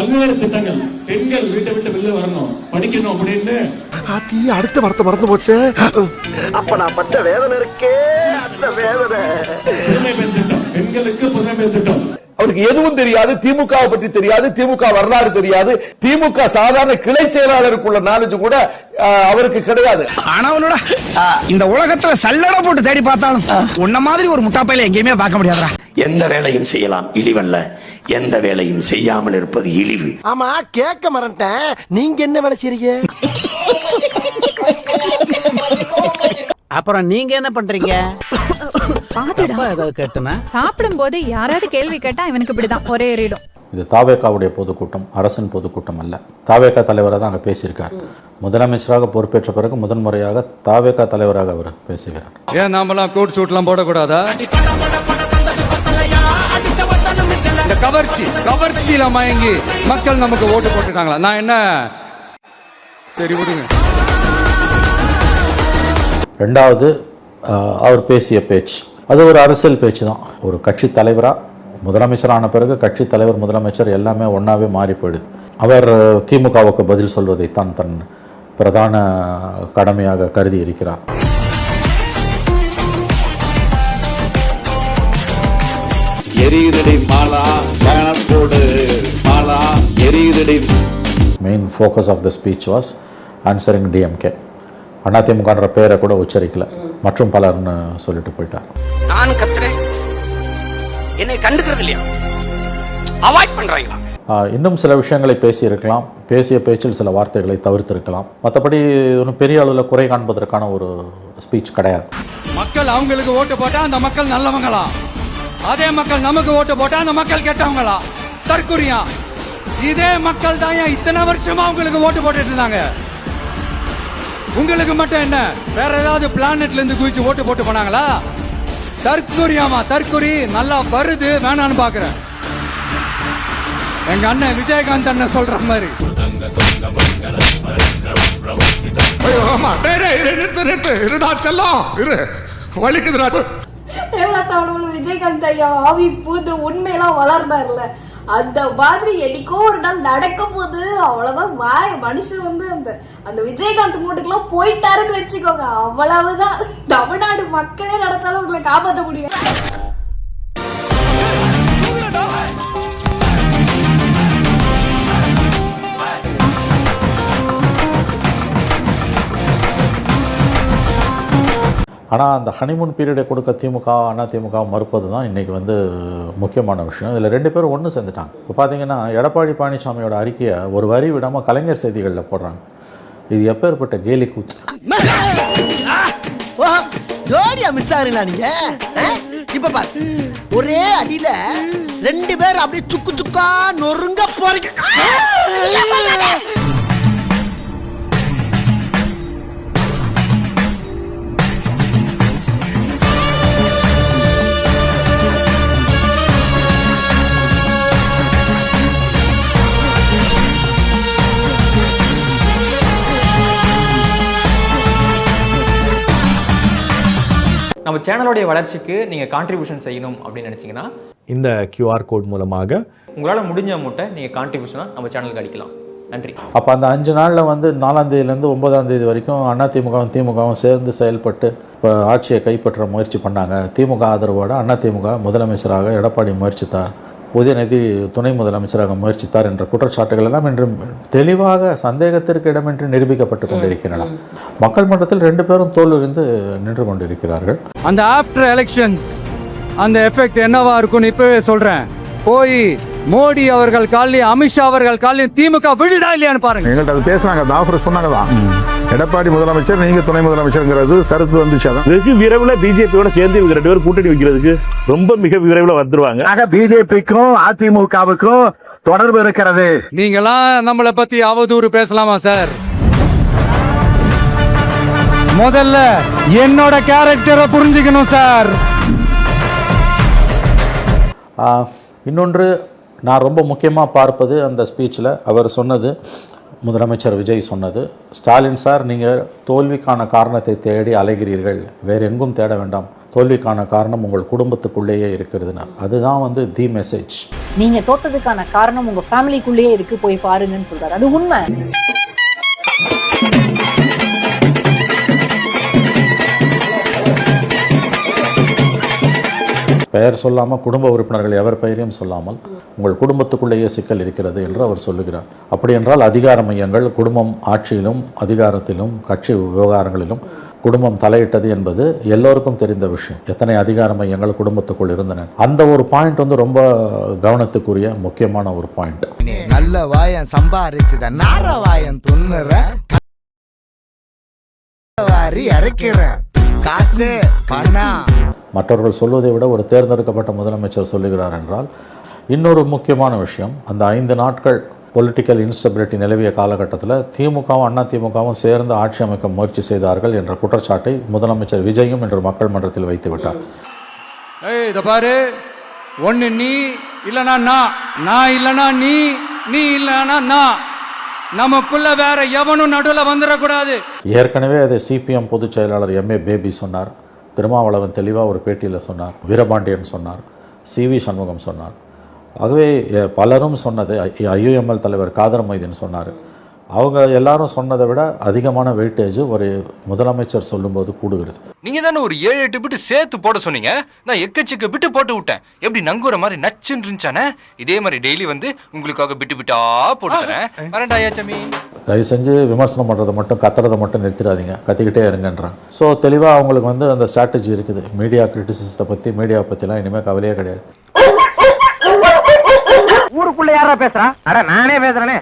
பல்வேறு திட்டங்கள். பெண்கள் வீட்டை விட்டு வெளில வரணும், படிக்கணும் அப்படின்னு. அடுத்த வார்த்தை மறந்து போச்சு. அப்ப நான் பட்ட வேதனை இருக்கே, அந்த வேதனை. புதுமை பெண் திட்டம், பெண்களுக்கு புதுமை பெண் திட்டம். அவருக்கு எதுவும் தெரியாது, திமுகவை பற்றி தெரியாது, திமுக வரலாறு தெரியாது, திமுக சாதாரண கிளை செயலாளருக்குள்ள நாலேஜ் கூட அவருக்கு கிடையாது. ஆனவனோட இந்த உலகத்துல சல்லட போட்டு தேடி பார்த்தாலும் உன்ன மாதிரி ஒரு முட்டாப்பையில எங்கேயுமே பார்க்க முடியாதுடா. எந்த வேலையும் செய்யலாம் இழிவல்ல, எந்த வேலையும் செய்யாமல் இருப்பது இழிவு. ஆமா, கேட்க மறந்துட்டேன், நீங்க என்ன வேலை செய்றீங்க? அப்புறம் நீங்க என்ன பண்றீங்க? சாப்பிடும் போது யாராவது கேள்வி கேட்டா இவனுக்கு இப்படிதான் ஒரே ஏறிடும். இது தாவேகாவுடைய பொதுக்கூட்டம், அரசின் பொதுக்கூட்டம் அல்ல. தாவேகா தலைவராக தான் அங்கே பேசியிருக்கார். முதலமைச்சராக பொறுப்பேற்ற பிறகு முதன்முறையாக தாவேகா தலைவராக அவர் பேசுகிறார். ஏன் நாமெல்லாம் கோட் சூட்லாம் போடக்கூடாதா? இந்த கவர்ச்சியில மயங்கி மக்கள் நமக்கு ஓட்டு போட்டுட்டாங்களா? நான் என்ன சரி விடுங்க. ரெண்டாவது, அவர் பேசிய பேச்சு அது ஒரு அரசியல் பேச்சு தான். ஒரு கட்சி தலைவராக முதலமைச்சரான பிறகு கட்சி தலைவர் முதலமைச்சர் எல்லாமே ஒன்றாவே மாறி போயிடுது. அவர் திமுகவுக்கு பதில் சொல்வதைத்தான் தன் பிரதான கடமையாக கருதி இருக்கிறார். Main focus of the speech was answering DMK. அதிமுகன்ற பெயரை கூட உச்சரிக்கல, மற்றும் பலர்னு சொல்லிட்டு போயிட்டார். நான் கத்துறேன், என்னை கண்டுக்கிறது இல்லையா? அவாய்ட் பண்றீங்களா? இன்னும் சில விஷயங்களை பேசியிருக்கலாம், பேசிய பேச்சில் சில வார்த்தைகளை தவிர்த்திருக்கலாம். மற்றபடி ஒன்றும் பெரிய அளவில் குறை காண்பதற்கான ஒரு ஸ்பீச் கிடையாது. மக்கள் அவங்களுக்கு ஓட்டு போட்டா அந்த மக்கள் நல்லவங்களா? அதே மக்கள் நமக்கு ஓட்டு போட்டா அந்த மக்கள் கெட்டவங்களா? தற்குறியா? இதே மக்கள் தான் இத்தனை வருஷமா அவங்களுக்கு ஓட்டு போட்டுட்டு இருந்தாங்க. உங்களுக்கு மட்டும் என்ன வேற ஏதாவது பிளானட்ல இருந்து குதிச்சு ஓட்டு போட்டு போனாங்களா? தற்குறியாமா? தற்குறி நல்லா வருது, வேணான்னு பாக்குறேன். எங்க அண்ணன் விஜயகாந்த் அண்ணன் சொல்ற மாதிரி. விஜயகாந்த் ஐயா ஆவி பூந்து உண்மையெல்லாம் வளர்ந்தார்ல, அந்த மாதிரி என்னைக்கோ ஒரு நாள் நடக்க போது அவ்வளவுதான். மனுஷன் வந்து அந்த விஜயகாந்த் மூட்டுக்கெல்லாம் போயிட்டாருன்னு வச்சுக்கோங்க, அவ்வளவுதான். தமிழ்நாடு மக்களே நடத்தாலும் உங்களை காப்பாற்ற முடியும். ஆனால் அந்த ஹனிமூன் பீரியடை கொடுக்க திமுக அதிமுக மறுப்பது தான் இன்றைக்கி வந்து முக்கியமான விஷயம். இதில் ரெண்டு பேரும் ஒன்று சேர்ந்துட்டாங்க. இப்போ பார்த்தீங்கன்னா எடப்பாடி பழனிசாமியோட அறிக்கையை ஒரு வரி விடாமல் கலைஞர் செய்திகளில் போடுறாங்க. இது எப்பேற்பட்ட கேலி கூத்து! ஜோடியா மிஸ் ஆகிறீங்களா நீங்க? இப்ப பாரு, ஒரே அடியில ரெண்டு பேர் அப்படியே சுக்கு சுக்கா நொறுங்க போறீங்க. நம்ம சேனலோடைய வளர்ச்சிக்கு நீங்கள் கான்ட்ரிபியூஷன் செய்யணும் அப்படின்னு நினச்சிங்கன்னா இந்த QR கோட் மூலமாக உங்களால் முடிஞ்ச அமௌண்ட்டை நீங்கள் கான்ட்ரிபியூஷனாக நம்ம சேனலுக்கு அடிக்கலாம். நன்றி. அப்போ அந்த 5 நாளில் வந்து 4ஆம் தேதியிலேருந்து 9ஆம் தேதி வரைக்கும் அதிமுகவும் திமுகவும் சேர்ந்து செயல்பட்டு இப்போ ஆட்சியை கைப்பற்ற முயற்சி பண்ணாங்க. திமுக ஆதரவோடு அதிமுக முதலமைச்சராக எடப்பாடி முயற்சித்தார், உதயநிதி துணை முதலமைச்சராக முயற்சித்தார் என்ற குற்றச்சாட்டுகள் எல்லாம் இன்று தெளிவாக சந்தேகத்திற்கு இடமின்றி நிரூபிக்கப்பட்டு கொண்டிருக்கின்றன. மக்கள் மன்றத்தில் 2 பேரும் தோல்விருந்து நின்று கொண்டிருக்கிறார்கள். அந்த ஆஃப்டர் எலெக்ஷன்ஸ் அந்த எஃபெக்ட் என்னவா இருக்கும்னு இப்பவே சொல்றேன். போய் மோடி அவர்கள் காலையும் அமித்ஷா அவர்கள் காலையும் திமுக விழுதா இல்லையான்னு பாருங்க. எங்கள்கிட்ட அது பேசுனாங்க, அந்த ஆஃபர் சொன்னாங்க தான். எடப்பாடி முதலமைச்சர், நீங்க துணை முதலமைச்சர்ங்கிறது கருத்து வந்துச்சு. வெகு விரைவில் பிஜேபியோட சேர்ந்து இவங்க 2 பேரும் கூட்டணி வைக்கிறதுக்கு ரொம்ப மிக விரைவில் வந்துருவாங்க. ஆக பிஜேபிக்கும் அதிமுகவுக்கும் தொடர்பு இருக்கிறது. நீங்களாம் நம்மளை பத்தி அவதூறு பேசலாமா சார்? முதல்ல என்னோட கேரக்டரை புரிஞ்சுக்கணும் சார். இன்னொன்று நான் ரொம்ப முக்கியமாக பார்ப்பது அந்த ஸ்பீச்சில் அவர் சொன்னது, முதலமைச்சர் விஜய் சொன்னது, ஸ்டாலின் சார் நீங்கள் தோல்விக்கான காரணத்தை தேடி அலைகிறீர்கள், வேறு எங்கும் தேட வேண்டாம், தோல்விக்கான காரணம் உங்கள் குடும்பத்துக்குள்ளேயே இருக்கிறதுனா. அதுதான் வந்து தி மெசேஜ். நீங்க தோத்ததுக்கான காரணம் உங்க ஃபேமிலிக்குள்ளேயே இருக்கு, போய் பாருங்கன்னு சொல்றாரு. அது உண்மை. பெயர் சொல்லாமல் குடும்ப உறுப்பினர்கள் எவர் பெயரையும் சொல்லாமல் உங்கள் குடும்பத்துக்குள்ளேயே சிக்கல் இருக்கிறது என்று அவர் சொல்லுகிறார். அப்படி என்றால் அதிகார மையங்கள் குடும்பம் ஆட்சியிலும் அதிகாரத்திலும் கட்சி விவகாரங்களிலும் குடும்பம் தலையிட்டது என்பது எல்லோருக்கும் தெரிந்த விஷயம். எத்தனை அதிகார மையங்கள் குடும்பத்துக்குள் இருந்தன, அந்த ஒரு பாயிண்ட் வந்து ரொம்ப கவனத்துக்குரிய முக்கியமான ஒரு பாயிண்ட். நல்ல வாயம் சம்பாரிச்சுத நார வாயம் துண்ணுற வாரி அரைக்கிற காசு பணம். மற்றவர்கள் சொல்வதை விட ஒரு தேர்ந்தெடுக்கப்பட்ட முதலமைச்சர் சொல்லுகிறார் என்றால் இன்னொரு முக்கியமான விஷயம், அந்த 5 நாட்கள் பொலிட்டிக்கல் இன்ஸ்டபிலிட்டி நிலவிய காலகட்டத்தில் திமுகவும் அதிமுகவும் சேர்ந்து ஆட்சி அமைக்க முயற்சி செய்தார்கள் என்ற குற்றச்சாட்டை முதலமைச்சர் விஜயும் இன்று மக்கள் மன்றத்தில் வைத்து விட்டார். இத பாரு, ஒன்னு நீ இல்லனா நான் இல்லனா நீ இல்லனா நான், நமக்குள்ள வேற எவனும் நடுவுல வந்துடக்கூடாது. ஏற்கனவே அதை சிபிஎம் பொதுச் செயலாளர் எம்ஏ பேபி சொன்னார், திருமாவளவன் தெளிவாக ஒரு பேட்டியில் சொன்னார், வீரபாண்டியன் சொன்னார், சிவி சண்முகம் சொன்னார். ஆகவே பலரும் சொன்னது, ஐயுஎம்எல் தலைவர் காதர் மொய்தீன் சொன்னார். அவங்க எல்லாரும் சொன்னதை விட அதிகமான வெயிட்டேஜ் ஒரு முதலமைச்சர் சொல்லும்போது கூடுகிறது. நீங்க தானே ஒரு 7-8 பிட்டு சேர்த்து போட சொன்னீங்க, நான் எக்கச்சக்க பிட்டு போட்டு விட்டேன். எப்படி நங்குற மாதிரி நச்சுன்னு இருந்துச்சானே, இதே மாதிரி டெய்லி வந்து உங்களுக்காக பிட்டா போட்டுறேன். வரண்டாயாச்சமி, தயவு செஞ்சு விமர்சனம் பண்ணுறதை மட்டும் கத்துறதை மட்டும் நிறுத்திடாதீங்க, கத்திக்கிட்டே இருங்கன்றான். ஸோ தெளிவாக அவங்களுக்கு வந்து அந்த ஸ்ட்ராட்டஜி இருக்குது. மீடியா கிரிட்டிசிசத்தை பற்றி மீடியா பற்றிலாம் இனிமேல் கவலையே கிடையாது. ஊருக்குள்ள யாரா பேசுறா? அட நானே பேசுறேனே.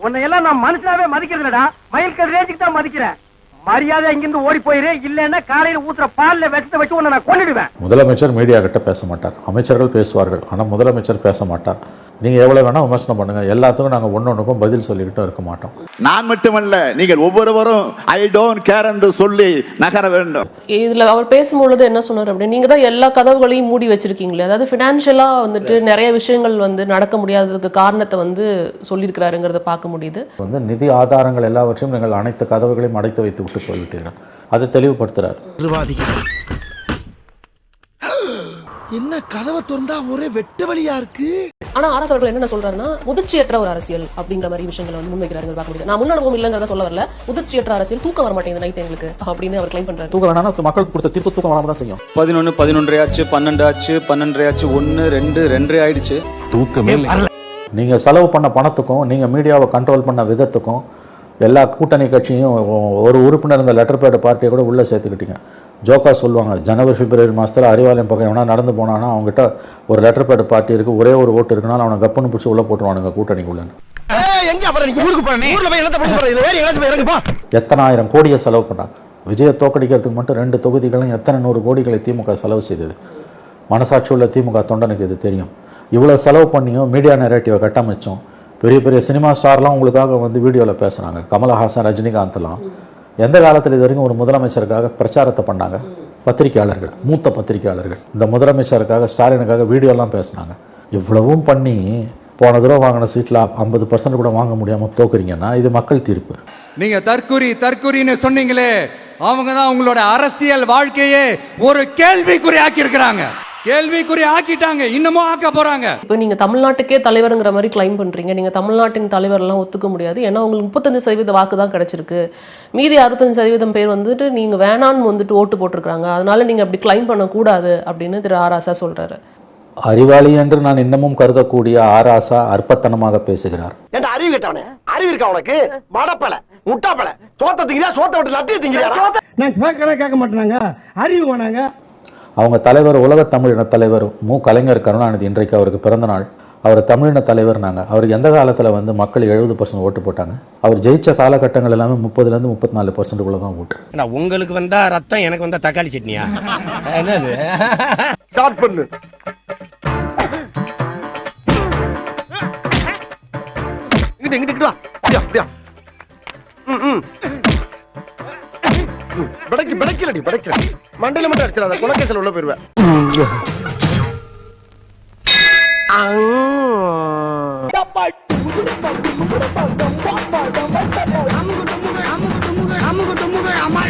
உன்னை எல்லாம் நான் மனுஷனாவே மதிக்கிறதுலடா, மயில் கல் ரேஞ்சுக்கு தான் மதிக்கிறேன். மரியாதை இங்கிருந்து ஓடி போயிரு, இல்லன்னா காலையில ஊத்துற பால்ல விஷத்தை வச்சு உன்னை நான் கொன்னுடுவேன். முதலமைச்சர் மீடியா கிட்ட பேச மாட்டார், அமைச்சர்கள் பேசுவார்கள், ஆனால் முதலமைச்சர் பேச மாட்டார். நீங்க எவ்வளவு வேணா விமர்சனம் பண்ணுங்க, எல்லாத்துக்கும் நாங்க ஒன்னொன்னுக்கும் பதில் சொல்லிக்கிட்டு இருக்க மாட்டோம். நான் மட்டுமல்ல, நீங்கள் ஒவ்வொருவரும் ஐ டோன்ட் கேர் என்று சொல்லி நகர வேண்டும். இதுல அவர் பேசும்பொழுது என்ன சொன்னார் அப்படின்னு, நீங்க தான் எல்லா கதவுகளையும் மூடி வச்சிருக்கீங்களே, அதாவது பினான்சியலா வந்துட்டு நிறைய விஷயங்கள் வந்து நடக்க முடியாததுக்கு காரணத்தை வந்து சொல்லியிருக்கிறாருங்கிறத பார்க்க முடியுது. வந்து நிதி ஆதாரங்கள் எல்லாவற்றையும் நீங்கள் அனைத்து கதவுகளையும் அடைத்து வைத்து விட்டு போய்விட்டீர்கள், அதை தெளிவுபடுத்துறார். என்ன கதவை திறந்தா ஒரே வெட்ட வழியா இருக்கு. ஆனா அரசு அவர்கள் என்ன சொல்றாருன்னா, முதிர்ச்சியற்ற ஒரு அரசியல் அப்படிங்கிற மாதிரி விஷயங்களை வந்து முன்வைக்கிறாங்க பார்க்க முடியுது. நான் முன் அனுபவம் இல்லைங்கிறத சொல்ல வரல, முதிர்ச்சியற்ற அரசியல், தூக்கம் வர மாட்டேங்குது நைட் எங்களுக்கு அப்படின்னு அவர் கிளைம் பண்றாரு. தூக்கம் வேணா மக்களுக்கு கொடுத்த தீர்ப்பு தூக்கம் வராம தான் செய்யும். 11 11 ஆச்சு, 12 ஆச்சு, 12 ஆச்சு, 1 2 2 ஆயிடுச்சு. தூக்கமே இல்லை. நீங்க செலவு பண்ண பணத்துக்கும் நீங்க மீடியாவை கண்ட்ரோல் பண்ண விதத்துக்கும் எல்லா கூட்டணி கட்சியும் ஒரு உறுப்பினர் இந்த லெட்டர் பேட் பார்ட்டியை கூட உள்ளே சேர்த்துக்கிட்டீங்க. ஜோக்கா சொல்லுவாங்க, ஜனவரி பிப்ரவரி மாதத்தில் அறிவாலயம் பக்கம் எவனா நடந்து போனான்னா அவங்ககிட்ட ஒரு லெட்டர் பேட் பார்ட்டி இருக்குது, ஒரே ஒரு ஓட்டு இருக்குனாலும் அவனை கப்புன்னு பிடிச்சி உள்ளே போட்டுருவானுங்க கூட்டணிக்குள்ள. எத்தனை ஆயிரம் கோடியை செலவு பண்ணாங்க. விஜயை தோக்கடிக்கிறதுக்கு மட்டும் 2 தொகுதிகளும் எத்தனை 100 கோடிகளை திமுக செலவு செய்தது. மனசாட்சி உள்ள திமுக தொண்டனுக்கு இது தெரியும். இவ்வளோ செலவு பண்ணியும் மீடியா நெரேட்டிவை கட்டமைச்சோம். பெரிய பெரிய சினிமா ஸ்டார்லாம் உங்களுக்காக வந்து வீடியோவில் பேசுகிறாங்க. கமலஹாசன், ரஜினிகாந்த்லாம் எந்த காலத்தில் இது வரைக்கும் ஒரு முதலமைச்சருக்காக பிரச்சாரத்தை பண்ணாங்க? பத்திரிகையாளர்கள், மூத்த பத்திரிகையாளர்கள் இந்த முதலமைச்சருக்காக ஸ்டாலினுக்காக வீடியோலாம் பேசினாங்க. இவ்வளவும் பண்ணி போன தடவை வாங்கின சீட்டில் 50% கூட வாங்க முடியாமல் தோக்குறீங்கன்னா இது மக்கள் தீர்ப்பு. நீங்க தற்குறின்னு சொன்னீங்களே, அவங்க தான் உங்களோட அரசியல் வாழ்க்கையே ஒரு கேள்விக்குறி ஆக்கி இருக்கிறாங்க, கேள்விக்குறி ஆக்கிட்டாங்க, இன்னமும் ஆக்க போறாங்க. இப்போ நீங்க தமிழ்நாட்டுக்கே தலைவருங்கிற மாதிரி கிளைம் பண்றீங்க. நீங்க தமிழ்நாட்டின் தலைவர்லாம் ஒத்துக்க முடியாது, ஏன்னா உங்களுக்கு 35% வாக்கு தான் கிடைச்சிருக்கு. மீதி 65% பேர் வந்துட்டு நீங்க வேணான்னு வந்துட்டு ஓட்டு போட்டிருக்காங்க. அதனால நீங்க அப்படி கிளைம் பண்ணக்கூடாது அப்படின்னு திரு ஆராசா சொல்றாரு. அறிவாளி என்று நான் இன்னமும் கருதக்கூடிய ஆராசா அற்பத்தனமாக பேசுகிறார். ஏன்டா அறிவு கேட்டவனே? அறிவு இருக்கா உனக்கு? மடப்பல, முட்டாப்பல, சோத்த திங்கிறியா, சோத்த விட்டு லட்டிய திங்கிறியா? நான் கேட்க மாட்டேனாங்க, அறிவு வேணாங்க. அவங்க தலைவர், உலக தமிழின தலைவர் மு கலைஞர் கருணாநிதி, இன்றைக்கு அவருக்கு பிறந்த நாள். அவர் தமிழின தலைவர். நாங்கள் அவருக்கு எந்த காலத்தில் வந்து மக்கள் 70% ஓட்டு போட்டாங்க. அவர் ஜெயிச்ச காலகட்டங்கள் எல்லாமே 30% 34% தான் ஓட்டு. உங்களுக்கு வந்தா ரத்தம், எனக்கு வந்தா தக்காளி சட்னியா? என்னது? ஸ்டார்ட் பண்ணு. இங்கிட்டு வா. அப்படியா? படைக்கல மண்டையில மட்டும் அடிச்சிடாத, குலக்கேசல் உள்ள போயிருவேன். அம்மா